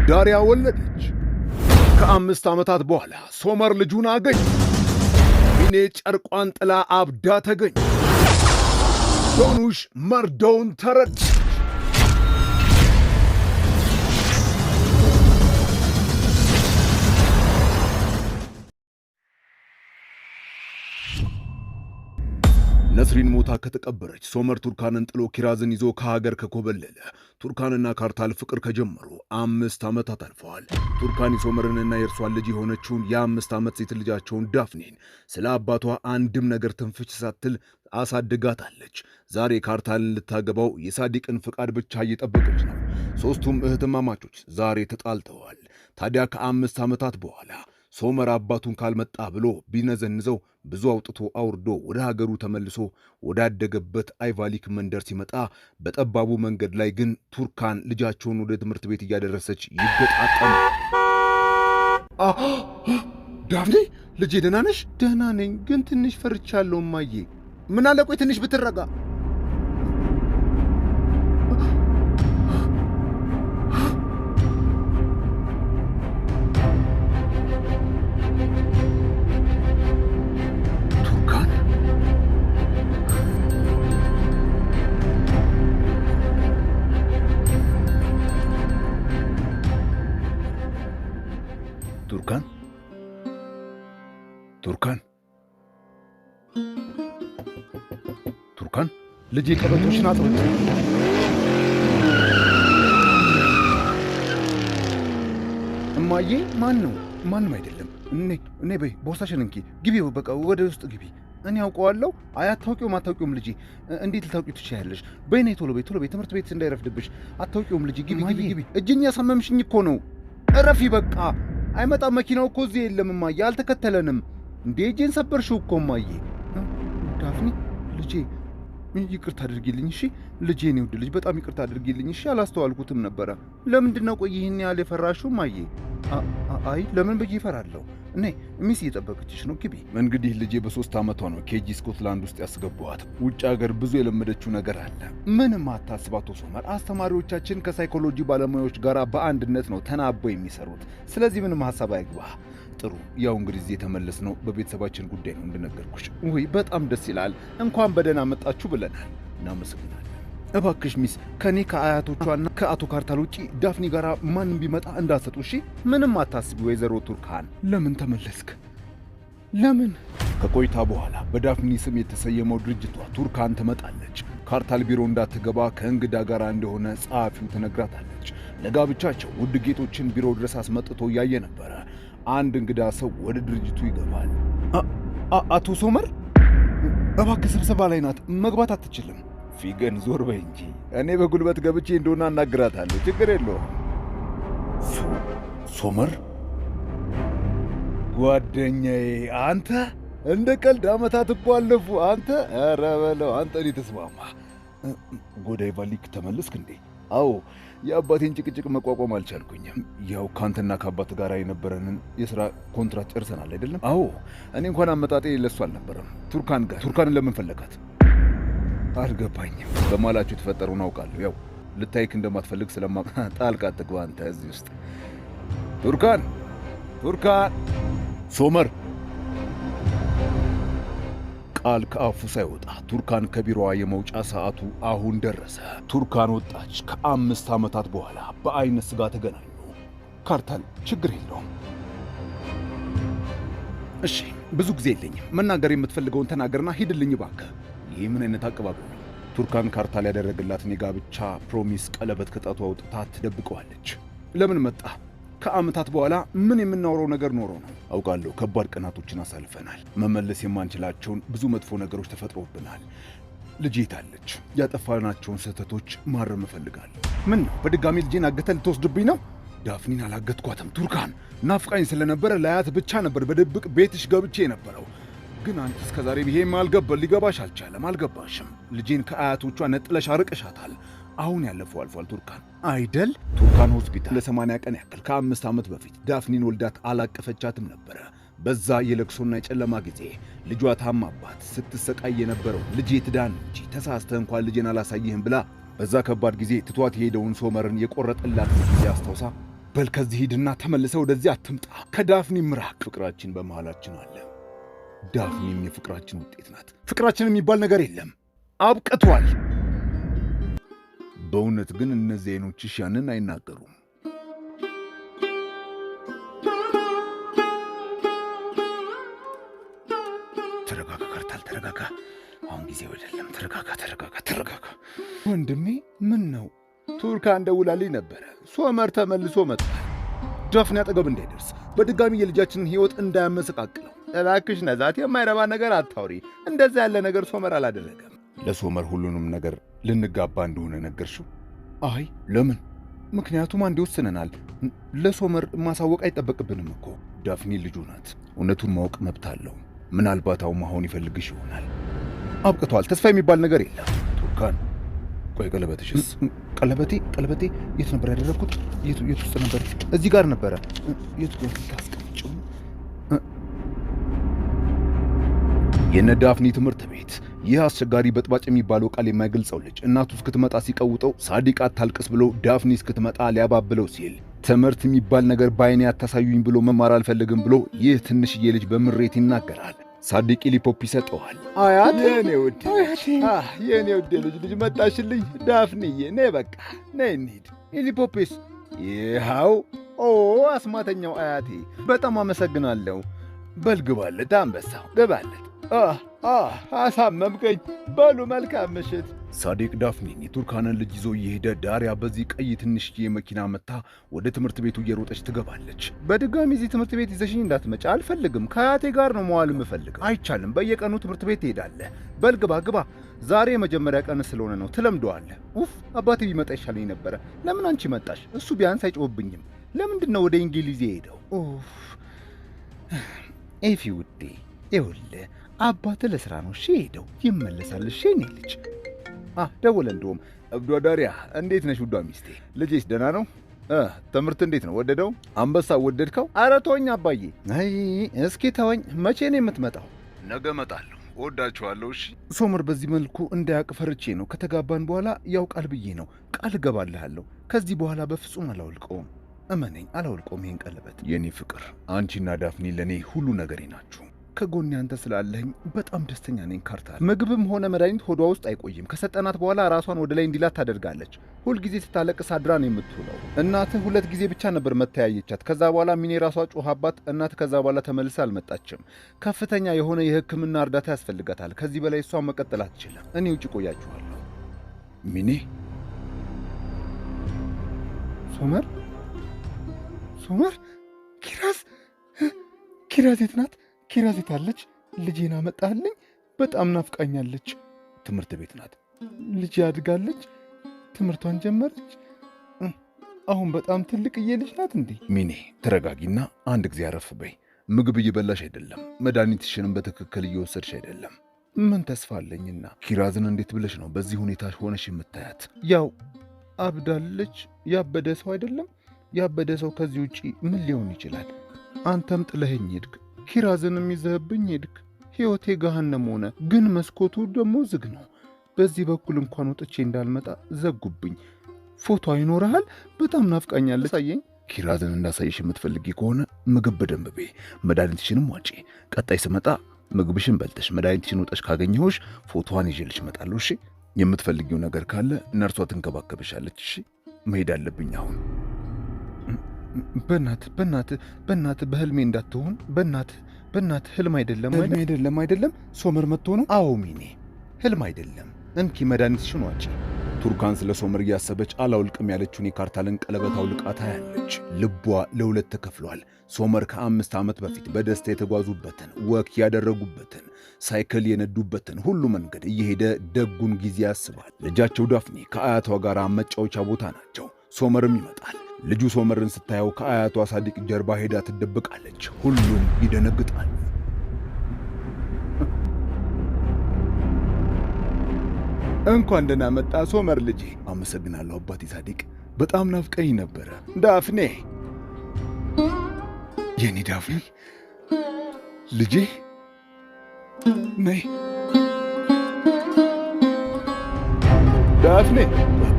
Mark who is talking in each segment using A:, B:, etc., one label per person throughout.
A: ዳሪያ ወለደች። ከ5 ዓመታት በኋላ ሶመር ልጁን አገኘ። ሚኔ ጨርቋን ጥላ አብዳ ተገኘ። ዶኑሽ መርዶውን ተረዳ። ነስሪን ሞታ ከተቀበረች ሶመር ቱርካንን ጥሎ ኪራዝን ይዞ ከሀገር ከኮበለለ ቱርካንና ካርታል ፍቅር ከጀመሩ 5 ዓመታት አልፈዋል። ቱርካን የሶመርንና የእርሷን ልጅ የሆነችውን የ5 ዓመት ሴት ልጃቸውን ዳፍኔን ስለ አባቷ አንድም ነገር ትንፍች ሳትል አሳድጋታለች። ዛሬ ካርታልን ልታገባው የሳዲቅን ፍቃድ ብቻ እየጠበቀች ነው። ሦስቱም እህትማማቾች ዛሬ ተጣልተዋል። ታዲያ ከ5 ዓመታት በኋላ ሶመር አባቱን ካልመጣ ብሎ ቢነዘንዘው ብዙ አውጥቶ አውርዶ ወደ ሀገሩ ተመልሶ ወዳደገበት አይቫሊክ መንደር ሲመጣ በጠባቡ መንገድ ላይ ግን ቱርካን ልጃቸውን ወደ ትምህርት ቤት እያደረሰች ይገጣጠሙ። ዳፍኔ ልጄ ደህና ነሽ? ደህና ነኝ፣ ግን ትንሽ ፈርቻለሁ እማዬ። ምን አለ ቆይ ትንሽ ብትረጋ። ቱርካን ልጄ ቀበቶሽን አጥብቅ። እማዬ ማን ነው? ማንም አይደለም። እኔ በይ ቦርሳሽን እንኪ፣ ግቢ፣ በቃ ወደ ውስጥ ግቢ። እኔ አውቀዋለሁ። አታውቂውም ልጄ። እንዴት ልታውቂው ትችያለሽ? በይ ነይ፣ ቶሎ በይ፣ ትምህርት ቤት እንዳይረፍድብሽ። አታውቂውም ልጄ፣ ግቢ። እጅኝ ያሳመምሽኝ እኮ ነው። እረፊ በቃ። አይመጣም፣ መኪናው እኮ እዚህ የለም እማዬ፣ አልተከተለንም። እንዴ እጄን ሰበርሽው እኮ እማዬ። ዳፍኔ ልጄ ይቅርታ አድርጊልኝ እሺ። ልጄ ነው ውድ ልጅ፣ በጣም ይቅርታ አድርጊልኝ እሺ። አላስተዋልኩትም ነበረ። ለምንድን ነው ቆይ ይህን ያህል የፈራሽው እማዬ? አይ ለምን ብዬ እፈራለሁ? እኔ ሚስ እየጠበቀችሽ ነው፣ ግቢ። እንግዲህ ልጄ በ3 ዓመቷ ነው ኬጂ ስኮትላንድ ውስጥ ያስገቧት። ውጭ ሀገር ብዙ የለመደችው ነገር አለ። ምንም አታስብ አቶ ሶመር። አስተማሪዎቻችን ከሳይኮሎጂ ባለሙያዎች ጋር በአንድነት ነው ተናበው የሚሰሩት። ስለዚህ ምንም ሐሳብ አይግባ። ጥሩ፣ ያው እንግዲህ እዚህ የተመለስነው በቤተሰባችን ጉዳይ ነው እንደነገርኩሽ። ወይ በጣም ደስ ይላል። እንኳን በደህና መጣችሁ ብለናል። እናመሰግናለን። እባክሽ ሚስ ከኔ ከአያቶቿና ከአቶ ካርታል ውጪ ዳፍኒ ጋር ማንም ቢመጣ እንዳሰጡ እሺ። ምንም አታስቢ ወይዘሮ ቱርካን። ለምን ተመለስክ? ለምን? ከቆይታ በኋላ በዳፍኒ ስም የተሰየመው ድርጅቷ ቱርካን ትመጣለች። ካርታል ቢሮ እንዳትገባ ከእንግዳ ጋር እንደሆነ ጸሐፊው ትነግራታለች። ለጋብቻቸው ውድ ጌጦችን ቢሮ ድረስ አስመጥቶ እያየ ነበረ። አንድ እንግዳ ሰው ወደ ድርጅቱ ይገባል። አቶ ሶመር፣ እባክህ ስብሰባ ላይ ናት፣ መግባት አትችልም። ፊገን ዞር በይ እንጂ እኔ በጉልበት ገብቼ እንደሆነ አናግራታለሁ፣ ችግር የለውም። ሶመር ጓደኛዬ፣ አንተ እንደ ቀልድ ዓመታት እኮ አለፉ። አንተ ኧረ በለው አንተ። እኔ ተስማማ። ጎዳይ ቫሊክ ተመለስክ እንዴ? አዎ፣ የአባቴን ጭቅጭቅ መቋቋም አልቻልኩኝም። ያው ካንተና ከአባት ጋር የነበረንን የሥራ ኮንትራት ጨርሰናል አይደለም? አዎ። እኔ እንኳን አመጣጤ ለሱ አልነበረም፣ ቱርካን ጋር። ቱርካንን ለምን ፈለጋት? አልገባኝም። በማላችሁ የተፈጠረውን አውቃለሁ። ያው ልታይክ እንደማትፈልግ ስለማውቅ ጣልቃ አትግባ አንተ እዚህ ውስጥ። ቱርካን ሶመር ቃል ከአፉ ሳይወጣ ቱርካን ከቢሮዋ የመውጫ ሰዓቱ አሁን ደረሰ። ቱርካን ወጣች። ከ5 ዓመታት በኋላ በአይነ ስጋ ተገናኙ። ካርታል ችግር የለውም እሺ፣ ብዙ ጊዜ የለኝም። መናገር የምትፈልገውን ተናገርና ሂድልኝ እባክህ። ይህ ምን አይነት አቀባበል ነው? ቱርካን ካርታል ያደረገላትን የጋብቻ ፕሮሚስ ቀለበት ከጣቷ አውጥታ ትደብቀዋለች። ለምን መጣ? ከዓመታት በኋላ ምን የምናወራው ነገር ኖሮ ነው? አውቃለሁ፣ ከባድ ቀናቶችን አሳልፈናል። መመለስ የማንችላቸውን ብዙ መጥፎ ነገሮች ተፈጥሮብናል። ልጄ ታለች። ያጠፋናቸውን ስህተቶች ማረም እፈልጋለሁ። ምን ነው በድጋሚ ልጄን አገተህ ልትወስድብኝ ነው? ዳፍኒን አላገትኳትም። ቱርካን ናፍቃኝ ስለነበረ ላያት ብቻ ነበር በድብቅ ቤትሽ ገብቼ የነበረው። ግን አንቺ እስከዛሬ ይሄም ሊገባሽ አልቻለም። አልገባሽም። ልጄን ከአያቶቿ ነጥለሽ አርቀሻታል። አሁን ያለፈው አልፏል ቱርካን አይደል? ቱርካን ሆስፒታል ለ80 ቀን ያክል ከ5 ዓመት በፊት ዳፍኒን ወልዳት አላቀፈቻትም ነበረ። በዛ የለቅሶና የጨለማ ጊዜ ልጇ ታማባት ስትሰቃይ የነበረው ልጄ ትዳን እንጂ ተሳስተህ እንኳን ልጄን አላሳይህም ብላ በዛ ከባድ ጊዜ ትቷት የሄደውን ሶመርን የቆረጠላት ጊዜ አስታውሳ በል ከዚህ ሂድና ተመልሰ ወደዚህ አትምጣ። ከዳፍኒ ምራቅ። ፍቅራችን በመሃላችን አለ። ዳፍኒም የፍቅራችን ውጤት ናት። ፍቅራችን የሚባል ነገር የለም፣ አብቅቷል። በእውነት ግን እነዚህ አይኖችሽ ያንን አይናገሩም። ተረጋጋ ካርታል፣ ተረጋጋ። አሁን ጊዜው አይደለም። ተረጋጋ። ወንድሜ ምን ነው? ቱርካን ደውላልኝ ነበረ። ሶመር ተመልሶ መጥቷል። ዳፍኒ አጠገብ እንዳይደርስ በድጋሚ የልጃችንን ሕይወት እንዳያመሰቃቅለው። እባክሽ ነዛት፣ የማይረባ ነገር አታውሪ። እንደዛ ያለ ነገር ሶመር አላደረገም። ለሶመር ሁሉንም ነገር ልንጋባ እንደሆነ ነገርሽው? አይ ለምን? ምክንያቱም አንዴ ወስነናል። ለሶመር ማሳወቅ አይጠበቅብንም እኮ። ዳፍኒ ልጁ ናት። እውነቱን ማወቅ መብት አለው። ምናልባት አሁን መሆን ይፈልግሽ ይሆናል። አብቅቷል። ተስፋ የሚባል ነገር የለም። ቱርካን ቆይ፣ ቀለበትሽስ? ቀለበቴ የት ነበር ያደረግኩት? የት ውስጥ ነበር? እዚህ ጋር ነበረ። የት ታስቀምጪው? የነ ዳፍኒ ትምህርት ቤት። ይህ አስቸጋሪ በጥባጭ የሚባለው ቃል የማይገልጸው ልጅ እናቱ እስክትመጣ ሲቀውጠው፣ ሳዲቅ አታልቅስ ብሎ ዳፍኒ እስክትመጣ ሊያባብለው ሲል፣ ትምህርት የሚባል ነገር በዓይኔ አታሳዩኝ ብሎ መማር አልፈልግም ብሎ ይህ ትንሽዬ ልጅ በምሬት ይናገራል። ሳዲቅ ሊፖፕ ይሰጠዋል። አያት የኔ ውድ ልጅ መጣሽልኝ። ዳፍኒዬ ነይ፣ በቃ ነይ እንሂድ። ሊፖፕስ ይኸው። አስማተኛው አያቴ በጣም አመሰግናለሁ። በል ግባለት አንበሳው፣ ግባለት። አሳመምከኝ። በሉ መልካም ምሽት። ሳዲቅ ዳፍኒን የቱርካንን ልጅ ይዞ እየሄደ ዳሪያ በዚህ ቀይ ትንሽዬ መኪና መታ ወደ ትምህርት ቤቱ እየሮጠች ትገባለች። በድጋሚ እዚህ ትምህርት ቤት ይዘሽኝ እንዳትመጪ አልፈልግም። ከአያቴ ጋር ነው መዋል የምፈልገው። አይቻልም። በየቀኑ ትምህርት ቤት ትሄዳለህ። በል ግባ። ዛሬ የመጀመሪያ ቀን ስለሆነ ነው፣ ትለምደዋለህ። አባቴ ቢመጣ ይሻለኝ ነበረ። ለምን አንቺ መጣሽ? እሱ ቢያንስ አይጮህብኝም። ለምንድን ነው ወደ እንግሊዝ የሄደው? ኤፊ ውዴ፣ ይኸውልህ አባትህ ለሥራ ነው ሄደው ይመለሳል። እኔ ልጅ ደወለ። እንደውም እብዷ ዳሪያ፣ እንዴት ነሽ ውዷ ሚስቴ? ልጄስ ደህና ነው? ትምህርት እንዴት ነው? ወደደው? አንበሳ ወደድከው? ኧረ ተወኝ አባዬ። አይ እስኪ ተወኝ። መቼ ነው የምትመጣው? ነገ እመጣለሁ። እወዳችኋለሁ። እሺ። ሶመር በዚህ መልኩ እንዳያውቅ ፈርቼ ነው። ከተጋባን በኋላ ያውቃል ብዬ ነው። ቃል እገባልሃለሁ። ከዚህ በኋላ በፍጹም አላወልቀውም። እመነኝ፣ አላወልቀውም ይሄን ቀለበት። የኔ ፍቅር፣ አንቺና ዳፍኒ ለእኔ ሁሉ ነገሬ ናችሁ። ከጎኔ አንተ ስላለኝ በጣም ደስተኛ ነኝ። ካርታል ምግብም ሆነ መድኃኒት ሆዷ ውስጥ አይቆይም። ከሰጠናት በኋላ ራሷን ወደ ላይ እንዲላት ታደርጋለች። ሁልጊዜ ስታለቅስ አድራ ነው የምትውለው። እናትህ 2 ጊዜ ብቻ ነበር መተያየቻት። ከዛ በኋላ ሚኔ ራሷ ጮኻባት። እናት ከዛ በኋላ ተመልሳ አልመጣችም። ከፍተኛ የሆነ የሕክምና እርዳታ ያስፈልጋታል። ከዚህ በላይ እሷን መቀጠል አትችልም። እኔ ውጭ ቆያችኋለሁ። ሚኔ ሶመር ኪራዝ የት ናት? ኪራዝ የት አለች? ልጄን አመጣልኝ። በጣም ናፍቃኛለች። ትምህርት ቤት ናት። ልጄ አድጋለች፣ ትምህርቷን ጀመረች። አሁን በጣም ትልቅዬ ልጅ ናት እንዴ? ሚኔ ተረጋጊና አንድ ጊዜ አረፍ በይ። ምግብ እየበላሽ አይደለም፣ መድኃኒትሽንም በትክክል እየወሰድሽ አይደለም። ምን ተስፋ አለኝና። ኪራዝን እንዴት ብለሽ ነው በዚህ ሁኔታ ሆነሽ የምታያት? ያው አብዳለች። ያበደ ሰው አይደለም። ያበደ ሰው ከዚህ ውጪ ምን ሊሆን ይችላል? አንተም ጥለኸኝ ሄድክ፣ ኪራዝንም ይዘህብኝ ሄድክ። ሕይወቴ ገሃነም ሆነ። ግን መስኮቱ ደግሞ ዝግ ነው። በዚህ በኩል እንኳን ወጥቼ እንዳልመጣ ዘጉብኝ። ፎቶ ይኖርሃል? በጣም ናፍቃኛለች። አሳየኝ። ኪራዝን እንዳሳየሽ የምትፈልጊ ከሆነ ምግብ በደንብ በይ፣ መድኃኒትሽንም ዋጪ። ቀጣይ ስመጣ ምግብሽን በልተሽ መድኃኒትሽን ውጠሽ ካገኘሁሽ ፎቶዋን ይዤልሽ እመጣለሁ። እሺ? የምትፈልጊው ነገር ካለ ነርሷ ትንከባከብሻለች። እሺ? መሄድ አለብኝ አሁን። በእናት በህልሜ እንዳትሆን። በእናት ህልም አይደለም። ሶመር መጥቶ ነው? አዎ ሚኔ፣ ህልም አይደለም። እንኪ መድኃኒትሽን ዋጪ። ቱርካን ስለ ሶመር እያሰበች አላውልቅም ያለችውን የካርታልን ቀለበት አውልቃ ታያለች። ልቧ ለሁለት ተከፍሏል። ሶመር ከ5 ዓመት በፊት በደስታ የተጓዙበትን፣ ወክ ያደረጉበትን፣ ሳይክል የነዱበትን ሁሉ መንገድ እየሄደ ደጉን ጊዜ ያስባል። ልጃቸው ዳፍኒ ከአያቷ ጋር መጫወቻ ቦታ ናቸው። ሶመርም ይመጣል። ልጁ ሶመርን ስታየው ከአያቷ ሳዲቅ ጀርባ ሄዳ ትደብቃለች። ሁሉም ይደነግጣሉ። እንኳን ደህና መጣ ሶመር ልጄ። አመሰግናለሁ አባቴ ሳዲቅ፣ በጣም ናፍቀኝ ነበረ። ዳፍኔ፣ የኔ ዳፍኔ ልጄ ነይ። ዳፍኔ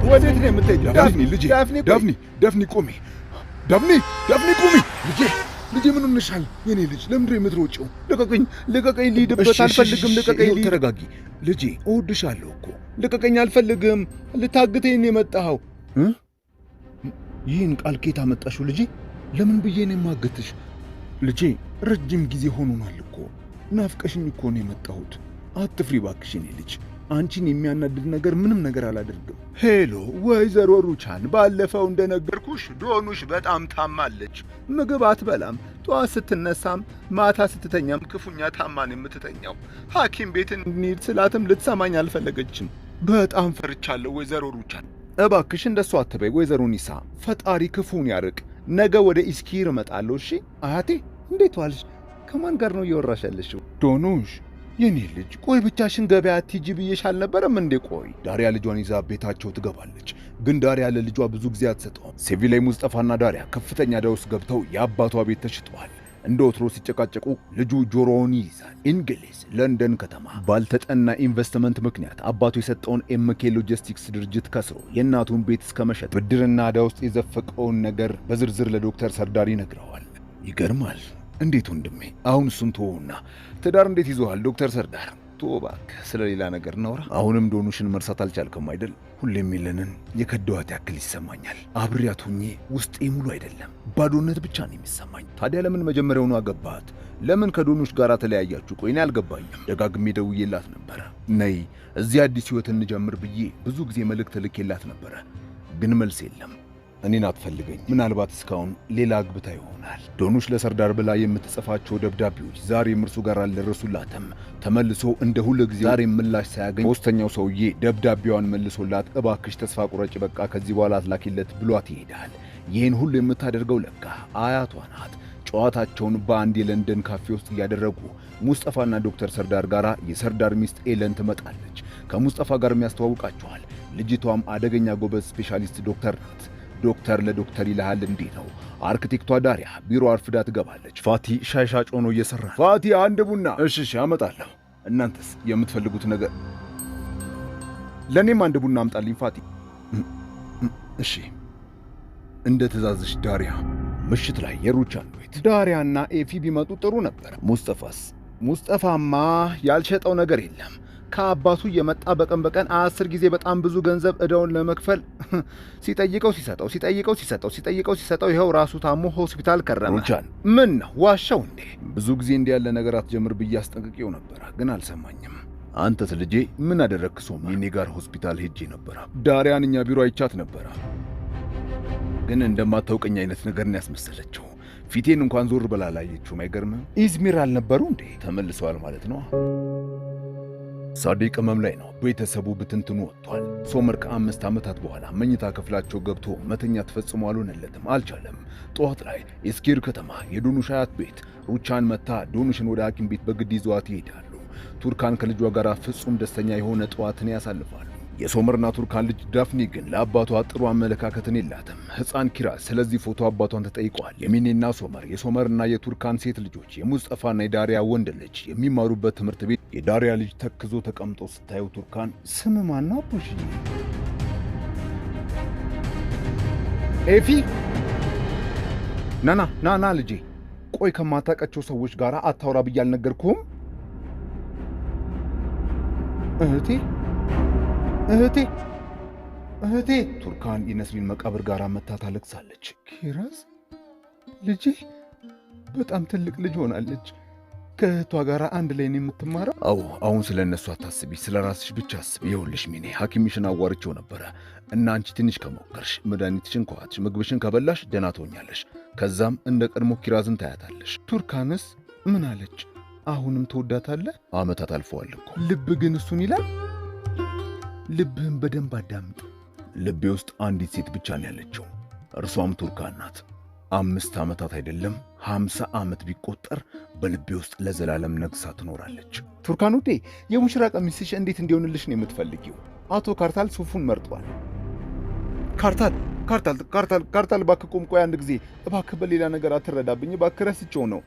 A: ወዴት ነው የምትሄጂው? ዳፍኔ ልጄ፣ ዳፍኔ ቆሜ። ዳፍኔ ቁሚ! ልጄ ምን ሆነሻል? የኔ ልጅ ለምንድነው የምትሮጪው? ልቀቀኝ፣ ልሂድበት፣ አልፈልግም፣ ልቀቀኝ። ተረጋጊ ልጄ፣ እወድሻለሁ እኮ። ልቀቀኝ፣ አልፈልግም። ልታግተኝ ነው የመጣኸው? ይህን ቃል ከየት አመጣሽው ልጄ? ለምን ብዬ ነው የማገትሽ? ልጄ ረጅም ጊዜ ሆኖናል እኮ፣ ናፍቀሽኝ እኮ ነው የመጣሁት። አትፍሪ እባክሽ የኔ ልጅ፣ አንቺን የሚያናድድ ነገር ምንም ነገር አላደርግም። ሄሎ ወይዘሮ ሩቻን፣ ባለፈው እንደነገርኩሽ ዶኑሽ በጣም ታማለች። ምግብ አትበላም። ጠዋት ስትነሳም ማታ ስትተኛም ክፉኛ ታማን የምትተኛው። ሐኪም ቤት እንሂድ ስላትም ልትሰማኝ አልፈለገችም። በጣም ፈርቻለሁ ወይዘሮ ሩቻን። እባክሽ እንደሷ አትበይ ወይዘሮ ኒሳ፣ ፈጣሪ ክፉን ያርቅ። ነገ ወደ ኢስኪር እመጣለሁ። እሺ አያቴ፣ እንዴት ዋልሽ? ከማን ጋር ነው እያወራሽ ያለሽው? ዶኑሽ የኔ ልጅ፣ ቆይ ብቻሽን ገበያ አትሂጂ ብዬሽ አልነበረም እንዴ? ቆይ ዳሪያ ልጇን ይዛ ቤታቸው ትገባለች፣ ግን ዳሪያ ለልጇ ብዙ ጊዜ አትሰጠውም። ሴቪ ላይ ሙስጠፋና ዳሪያ ከፍተኛ ዕዳ ውስጥ ገብተው የአባቷ ቤት ተሽጧል። እንደ ወትሮ ሲጨቃጨቁ ልጁ ጆሮውን ይይዛል። እንግሊዝ ለንደን ከተማ ባልተጠና ኢንቨስትመንት ምክንያት አባቱ የሰጠውን ኤምኬ ሎጂስቲክስ ድርጅት ከስሮ የእናቱን ቤት እስከ መሸጥ ብድርና ዕዳ ውስጥ የዘፈቀውን ነገር በዝርዝር ለዶክተር ሰርዳር ይነግረዋል። ይገርማል። እንዴት ወንድሜ፣ አሁን እሱን ተወውና ትዳር እንዴት ይዞሃል ዶክተር ሰርዳር? ተወው እባክህ፣ ስለ ሌላ ነገር እናውራ። አሁንም ዶኑሽን መርሳት አልቻልክም አይደል? ሁሌም የሚለንን የከዳዋት ያክል ይሰማኛል። አብሬያት ሆኜ ውስጤ ሙሉ አይደለም፣ ባዶነት ብቻ ነው የሚሰማኝ። ታዲያ ለምን መጀመሪያውኑ አገባሃት? ለምን ከዶኑሽ ጋር ተለያያችሁ? ቆይ እኔ አልገባኝም። ደጋግሜ ደውዬላት ነበረ፣ ነይ እዚህ አዲስ ሕይወት እንጀምር ብዬ ብዙ ጊዜ መልእክት ልኬላት ነበረ፣ ግን መልስ የለም። እኔን አትፈልገኝ። ምናልባት እስካሁን ሌላ አግብታ ይሆናል። ዶኑሽ ለሰርዳር ብላ የምትጽፋቸው ደብዳቤዎች ዛሬም እርሱ ጋር አልደረሱላትም። ተመልሶ እንደ ሁሉ ጊዜ ዛሬ ምላሽ ሳያገኝ ሶስተኛው ሰውዬ ደብዳቤዋን መልሶላት እባክሽ ተስፋ ቁረጭ፣ በቃ ከዚህ በኋላ አትላኪለት ብሏት ይሄዳል። ይህን ሁሉ የምታደርገው ለካ አያቷ ናት። ጨዋታቸውን በአንድ የለንደን ካፌ ውስጥ እያደረጉ ሙስጠፋና ዶክተር ሰርዳር ጋር የሰርዳር ሚስት ኤለን ትመጣለች። ከሙስጠፋ ጋር የሚያስተዋውቃቸዋል። ልጅቷም አደገኛ ጎበዝ ስፔሻሊስት ዶክተር ናት። ዶክተር ለዶክተር ይልሃል እንዴ ነው። አርክቴክቷ ዳሪያ ቢሮ አርፍዳ ትገባለች። ፋቲ ሻይ ሻጭ ሆኖ እየሰራ። ፋቲ አንድ ቡና። እሺ አመጣለሁ። እናንተስ የምትፈልጉት ነገር? ለኔም አንድ ቡና አምጣልኝ ፋቲ። እሺ እንደ ትእዛዝሽ ዳሪያ። ምሽት ላይ የሩቻን ቤት ዳሪያና ኤፊ ቢመጡ ጥሩ ነበር። ሙስጠፋማ ያልሸጠው ነገር የለም። ከአባቱ የመጣ በቀን 10 ጊዜ በጣም ብዙ ገንዘብ ዕዳውን ለመክፈል ሲጠይቀው ሲሰጠው ይኸው ራሱ ታሞ ሆስፒታል ከረመ። ሩቻን ምን ነው ዋሻው እንዴ? ብዙ ጊዜ እንዲህ ያለ ነገር አትጀምር ብዬ አስጠንቅቄው ነበር፣ ግን አልሰማኝም። አንተስ ልጄ ምን አደረግክ? ሶማ እኔ ጋር ሆስፒታል ሄጄ ነበር። ዳሪያን እኛ ቢሮ አይቻት ነበር፣ ግን እንደማታውቀኝ አይነት ነገር ነው ያስመሰለችው። ፊቴን እንኳን ዞር ብላ አላየችውም። አይገርምም? ኢዝሚር አልነበሩ እንዴ? ተመልሰዋል ማለት ነው። ሳዲቅ ህመም ላይ ነው። ቤተሰቡ ብትንትኑ ወጥቷል። ሶመር ከ5 ዓመታት በኋላ መኝታ ክፍላቸው ገብቶ መተኛት ፈጽሞ አልሆነለትም፣ አልቻለም። ጠዋት ላይ የስኪር ከተማ የዶኑሽ አያት ቤት ሩቻን መታ ዶኑሽን ወደ ሐኪም ቤት በግድ ይዘዋት ይሄዳሉ። ቱርካን ከልጇ ጋር ፍጹም ደስተኛ የሆነ ጠዋትን ያሳልፋሉ። የሶመርና ቱርካን ልጅ ዳፍኒ ግን ለአባቷ ጥሩ አመለካከትን የላትም። ሕፃን ኪራዝ ስለዚህ ፎቶ አባቷን ተጠይቋል። የሚኔና ሶመር የሶመርና የቱርካን ሴት ልጆች የሙስጠፋና የዳሪያ ወንድ ልጅ የሚማሩበት ትምህርት ቤት የዳሪያ ልጅ ተክዞ ተቀምጦ ስታየው ቱርካን ስም ማን ነው አቡሽ? ኤፊ ናና ልጄ፣ ቆይ ከማታውቃቸው ሰዎች ጋር አታውራ ብዬ አልነገርኩህም? እህቴ ቱርካን የነስሪን መቃብር ጋር መታ ታለቅሳለች። ኪራዝ ልጄ በጣም ትልቅ ልጅ ሆናለች። ከእህቷ ጋር አንድ ላይ ነው የምትማረው? አዎ፣ አሁን ስለ እነሱ አታስቢ፣ ስለ ራስሽ ብቻ አስቢ። ይኸውልሽ ሚኔ ሐኪምሽን አዋርቼው ነበረ እና አንቺ ትንሽ ከሞከርሽ፣ መድኃኒትሽን ከዋጥሽ፣ ምግብሽን ከበላሽ ደህና ትሆኛለሽ። ከዛም እንደ ቀድሞ ኪራዝን ታያታለሽ። ቱርካንስ ምን አለች? አሁንም ትወዳታለህ? ዓመታት አልፈዋል እኮ። ልብ ግን እሱን ይላል። ልብህን በደንብ አዳምጥ። ልቤ ውስጥ አንዲት ሴት ብቻ ነው ያለችው፣ እርሷም ቱርካን ናት። 5 ዓመታት አይደለም 50 ዓመት ቢቆጠር በልቤ ውስጥ ለዘላለም ነግሳ ትኖራለች። ቱርካን ውዴ፣ የሙሽራ ቀሚስሽ እንዴት እንዲሆንልሽ ነው የምትፈልጊው? አቶ ካርታል ሱፉን መርጧል። ካርታል እባክህ ቁም። ቆይ አንድ ጊዜ እባክህ፣ በሌላ ነገር አትረዳብኝ እባክህ። ረስቼው ነው።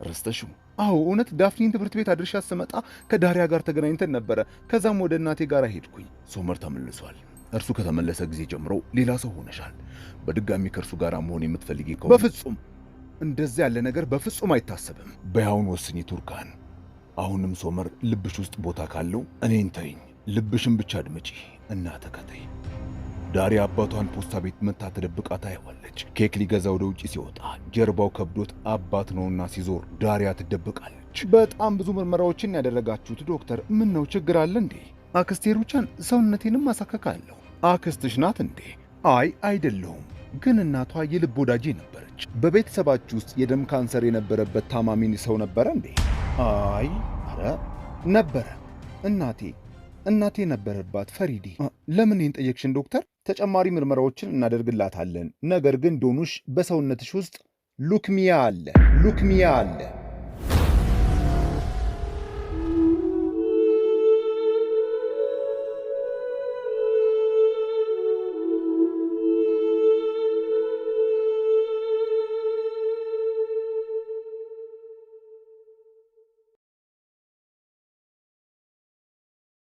A: ረስተሽው? አዎ እውነት። ዳፍኒን ትምህርት ቤት አድርሻት ስመጣ ከዳሪያ ጋር ተገናኝተን ነበረ። ከዛም ወደ እናቴ ጋር ሄድኩኝ። ሶመር ተመልሷል። እርሱ ከተመለሰ ጊዜ ጀምሮ ሌላ ሰው ሆነሻል። በድጋሚ ከእርሱ ጋር መሆን የምትፈልጊ ከሆነ በፍጹም እንደዚህ ያለ ነገር በፍጹም አይታሰብም። በያውን ወስኒ ቱርካን። አሁንም ሶመር ልብሽ ውስጥ ቦታ ካለው እኔን ተይኝ፣ ልብሽን ብቻ አድምጪ እና ተከተይ። ዳሪያ አባቷን ፖስታ ቤት መታ ተደብቃ ታየዋለች። ኬክ ሊገዛ ወደ ውጪ ሲወጣ ጀርባው ከብዶት አባት ነውና ሲዞር ዳሪያ ትደብቃለች። በጣም ብዙ ምርመራዎችን ያደረጋችሁት ዶክተር፣ ምን ነው ችግር አለ እንዴ? አክስቴ ሩቻን ሰውነቴንም አሳከካለሁ። አክስትሽ ናት እንዴ? አይ አይደለሁም፣ ግን እናቷ የልብ ወዳጄ ነበረች። በቤተሰባችሁ ውስጥ የደም ካንሰር የነበረበት ታማሚ ሰው ነበረ እንዴ? አይ አረ ነበረ። እናቴ ነበረባት ፈሪዲ። ለምን ይህን ጠየቅሽን ዶክተር? ተጨማሪ ምርመራዎችን እናደርግላታለን። ነገር ግን ዶኑሽ በሰውነትሽ ውስጥ ሉክሚያ አለ።